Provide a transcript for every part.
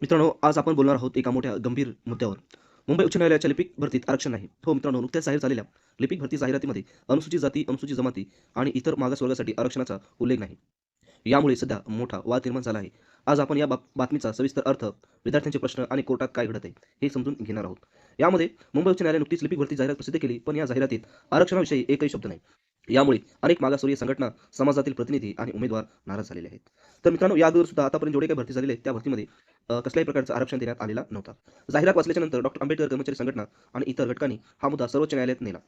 मित्रांनो, आज आपण बोलणार आहोत एका मोठ्या गंभीर मुद्द्यावर. मुंबई उच्च न्यायालयाच्या लिपिक भरतीत आरक्षण नाही. हो मित्रांनो, नुकत्याच जाहीर झालेल्या लिपिक भरती जाहिरातीमध्ये अनुसूचित जाती, अनुसूचित जमाती आणि इतर मागासवर्गासाठी आरक्षणाचा उल्लेख नाही. यामुळे सध्या मोठा वाद निर्माण झाला आहे. आज आपण या बातमीचा सविस्तर अर्थ, विद्यार्थ्यांचे प्रश्न आणि कोर्टात काय घडत आहे, हे समजून घेणार आहोत. यामध्ये मुंबई उच्च न्यायालयाने नुकतीच लिपिक भरती जाहिरात प्रसिद्ध केली, पण या जाहिरातीत आरक्षणाविषयी एकही शब्द नाही. यामुळे अनेक मागासवर्गीय संघटना, समाजातील प्रतिनिधी आणि उमेदवार नाराज झालेले आहेत. तर मित्रांनो, या अगोदर सुद्धा आतापर्यंत जेवढे काही भरती झालेले आहेत, त्या भरतीमध्ये कसल्याही प्रकारचं आरक्षण देण्यात आलेला नव्हता. जाहिरात वाचल्याच्या नंतर डॉ. आंबेडकर कर्मचारी संघटना आणि इतर घटकांनी हा मुद्दा सर्वोच्च न्यायालयात नेला.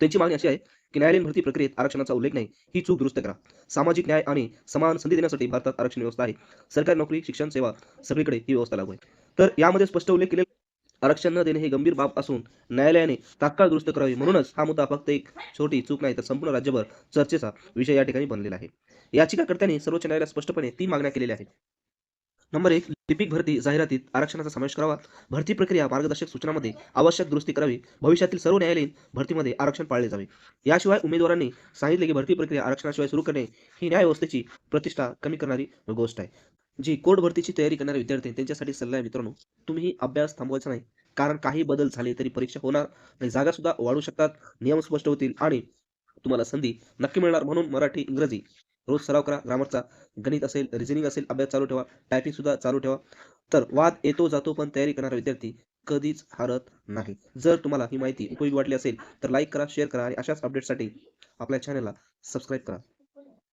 त्यांची मागणी अशी आहे, की न्यायालयीन भरती प्रक्रियेत आरक्षणाचा उल्लेख नाही, ही चूक दुरुस्त करा. सामाजिक न्याय आणि समान संधी देण्यासाठी भारतात आरक्षण व्यवस्था आहे. सरकारी नोकरी, शिक्षण, सेवा सगळीकडे ही व्यवस्था लागू आहे. तर यामध्ये स्पष्ट उल्लेख केलेला आरक्षण न देणे ही गंभीर बाब असून न्यायालयाने तात्काळ दुरुस्त करावी. म्हणूनच हा मुद्दा फक्त एक छोटी चूक नाही, तर संपूर्ण राज्यभर चर्चेचा विषय या ठिकाणी बनलेला आहे. याचिकाकर्त्यांनी सर्वोच्च न्यायालयात स्पष्टपणे 3 मागण्या केलेल्या आहेत. नंबर 1, लिपिक भरती जाहिरातीत आरक्षणाचा समावेश करावा. भरती प्रक्रिया मार्गदर्शक सूचनांमध्ये आवश्यक दुरुस्ती करावी. भविष्यातील सर्व न्यायालयीन भरतीमध्ये आरक्षण पाळले जावे. याशिवाय उमेदवारांनी सांगितले की भरती प्रक्रिया आरक्षणाशिवाय सुरू करणे ही न्यायव्यवस्थेची प्रतिष्ठा कमी करणारी गोष्ट आहे. जी कोर्ट भरतीची तयारी करणारे विद्यार्थी त्यांच्यासाठी सल्ला आहे मित्रांनो. तुम्ही अभ्यास थांबवायचा नाही. कारण काही बदल झाले तरी परीक्षा होणार आणि जागा सुद्धा वाढू शकतात. नियम स्पष्ट होतील आणि तुम्हाला संधी नक्की मिळणार. म्हणून मराठी, इंग्रजी रोज सराव करा. ग्रामरचा, गणित असेल, रिझनिंग असेल, अभ्यास चालू ठेवा. टायपिंग सुद्धा चालू ठेवा. तर वाद येतो जातो, पण तयारी करणारा विद्यार्थी कधीच हारत नाही. जर तुम्हाला ही माहिती उपयोगी वाटली असेल, तर लाईक करा, शेअर करा आणि अशाच अपडेट्ससाठी आपल्या चॅनलला सबस्क्राईब करा.